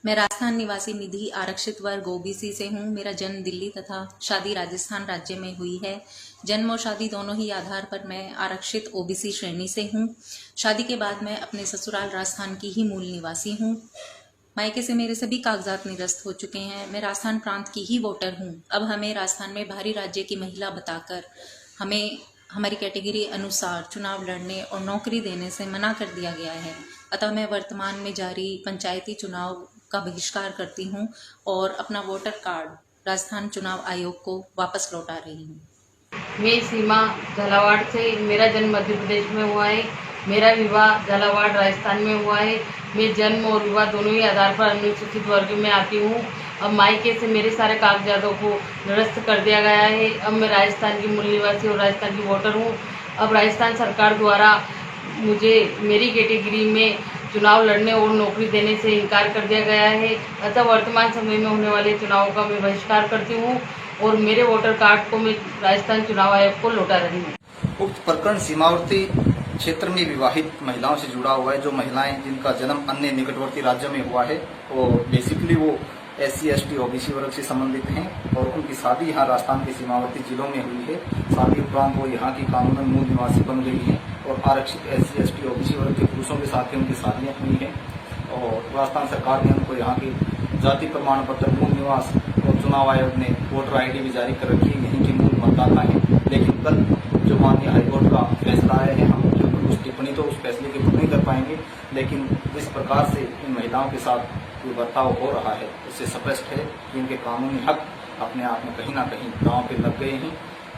मैं राजस्थान निवासी निधि आरक्षित वर्ग ओबीसी से हूँ। मेरा जन्म दिल्ली तथा शादी राजस्थान राज्य में हुई है। जन्म और शादी दोनों ही आधार पर मैं आरक्षित ओबीसी श्रेणी से हूँ। शादी के बाद मैं अपने ससुराल राजस्थान की ही मूल निवासी हूँ। मायके से मेरे सभी कागजात निरस्त हो चुके हैं। मैं राजस्थान प्रांत की ही वोटर हूँ। अब हमें राजस्थान में बाहरी राज्य की महिला बताकर हमें हमारी कैटेगरी अनुसार चुनाव लड़ने और नौकरी देने से मना कर दिया गया है। अतः मैं वर्तमान में जारी पंचायती चुनाव का बहिष्कार करती हूँ और अपना वोटर कार्ड राजस्थान चुनाव आयोग को वापस लौटा रही हूँ। मैं सीमा झालावाड़ से, मेरा जन्म मध्य प्रदेश में हुआ है। मेरा विवाह झालावाड़ राजस्थान में हुआ है। मैं जन्म और विवाह दोनों ही आधार पर अनुसूचित वर्ग में आती हूँ। अब मायके से मेरे सारे कागजातों को निरस्त कर दिया गया है। अब मैं राजस्थान की मूल निवासी और राजस्थान की वोटर हूँ। अब राजस्थान सरकार द्वारा मुझे मेरी कैटेगरी में चुनाव लड़ने और नौकरी देने से इनकार कर दिया गया है। अतः वर्तमान समय में होने वाले चुनावों का मैं बहिष्कार करती हूँ और मेरे वोटर कार्ड को मैं राजस्थान चुनाव आयोग को लौटा रही हूँ। उक्त प्रकरण सीमावर्ती क्षेत्र में विवाहित महिलाओं से जुड़ा हुआ है। जो महिलाएं जिनका जन्म अन्य निकटवर्ती राज्यों में हुआ है वो बेसिकली वो SC ST OBC वर्ग से संबंधित हैं और उनकी शादी यहाँ राजस्थान के सीमावर्ती जिलों में हुई है। शादी उपरांत वो यहाँ की कानूनन मूल निवासी बन गई है और आरक्षित SC ST OBC वर्ग के पुरुषों के साथ ही उनकी शादियाँ हुई हैं और राजस्थान सरकार ने उनको यहाँ की जाति प्रमाण पत्र, मूल निवास और चुनाव आयोग ने वोटर ID भी जारी कर रखी है। यहीं की मूल मतदाता है। लेकिन कल जो माननीय हाईकोर्ट का फैसला आया है, हम उस टिप्पणी तो उस फैसले के ऊपर नहीं कर पाएंगे, लेकिन जिस प्रकार से इन महिलाओं के साथ जो बर्ताव हो रहा है उससे स्पष्ट है कि इनके कानूनी हक अपने आप में कहीं ना कहीं दांव पे लग गए हैं।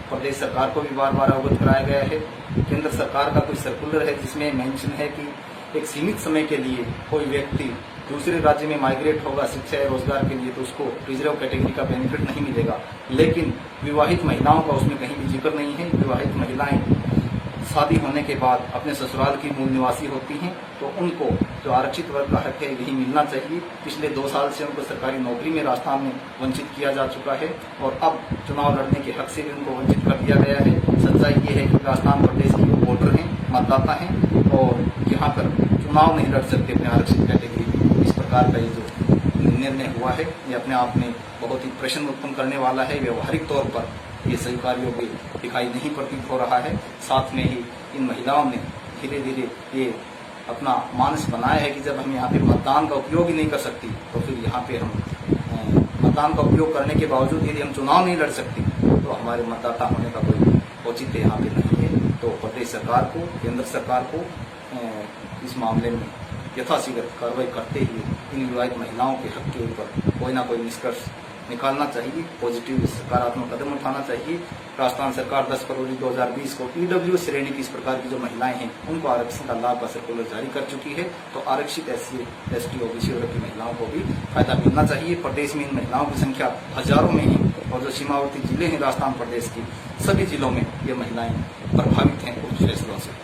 प्रदेश सरकार को भी बार बार अवगत कराया गया है। केंद्र सरकार का कोई सर्कुलर है जिसमें मेंशन है कि एक सीमित समय के लिए कोई व्यक्ति दूसरे राज्य में माइग्रेट होगा शिक्षा या रोजगार के लिए तो उसको रिजर्व कैटेगरी का बेनिफिट नहीं मिलेगा। लेकिन विवाहित महिलाओं का उसमें कहीं भी जिक्र नहीं है। विवाहित महिलाएं शादी होने के बाद अपने ससुराल की मूल निवासी होती हैं तो उनको जो आरक्षित वर्ग का हक है यही मिलना चाहिए। पिछले 2 साल से उनको सरकारी नौकरी में राजस्थान में वंचित किया जा चुका है और अब चुनाव लड़ने के हक से भी उनको वंचित कर दिया गया है। सच्चाई ये है कि राजस्थान प्रदेश के जो वोटर हैं, मतदाता हैं और यहाँ पर चुनाव नहीं लड़ सकते अपने आरक्षित कैटेगरी में। इस प्रकार का ये जो निर्णय हुआ है ये अपने आप में बहुत ही प्रश्न उत्पन्न करने वाला है। व्यवहारिक तौर पर ये स्वीकार्य योग्य दिखाई नहीं प्रतीत हो रहा है। साथ में ही इन महिलाओं ने धीरे धीरे ये अपना मानस बनाया है कि जब हम यहाँ पे मतदान का उपयोग ही नहीं कर सकती तो फिर यहाँ पे हम मतदान का उपयोग करने के बावजूद यदि हम चुनाव नहीं लड़ सकती तो हमारे मतदाता होने का कोई औचित्य यहाँ पे नहीं है। तो प्रदेश सरकार को, केंद्र सरकार को इस मामले में यथाशीघ्र कार्रवाई करते हुए इन विवाहित महिलाओं के हक के ऊपर कोई ना कोई निष्कर्ष निकालना चाहिए, पॉजिटिव सकारात्मक कदम उठाना चाहिए। राजस्थान सरकार 10 फरवरी 2020 को EW श्रेणी की इस प्रकार की जो महिलाएं हैं उनको आरक्षण का लाभ का सर्कुलर जारी कर चुकी है तो आरक्षित SC ST OBC वर्ग की महिलाओं को भी फायदा मिलना चाहिए। प्रदेश में इन महिलाओं की संख्या हजारों में है और जो सीमावर्ती जिले हैं राजस्थान प्रदेश की सभी जिलों में ये महिलाएं प्रभावित हैं उन फैसलों से।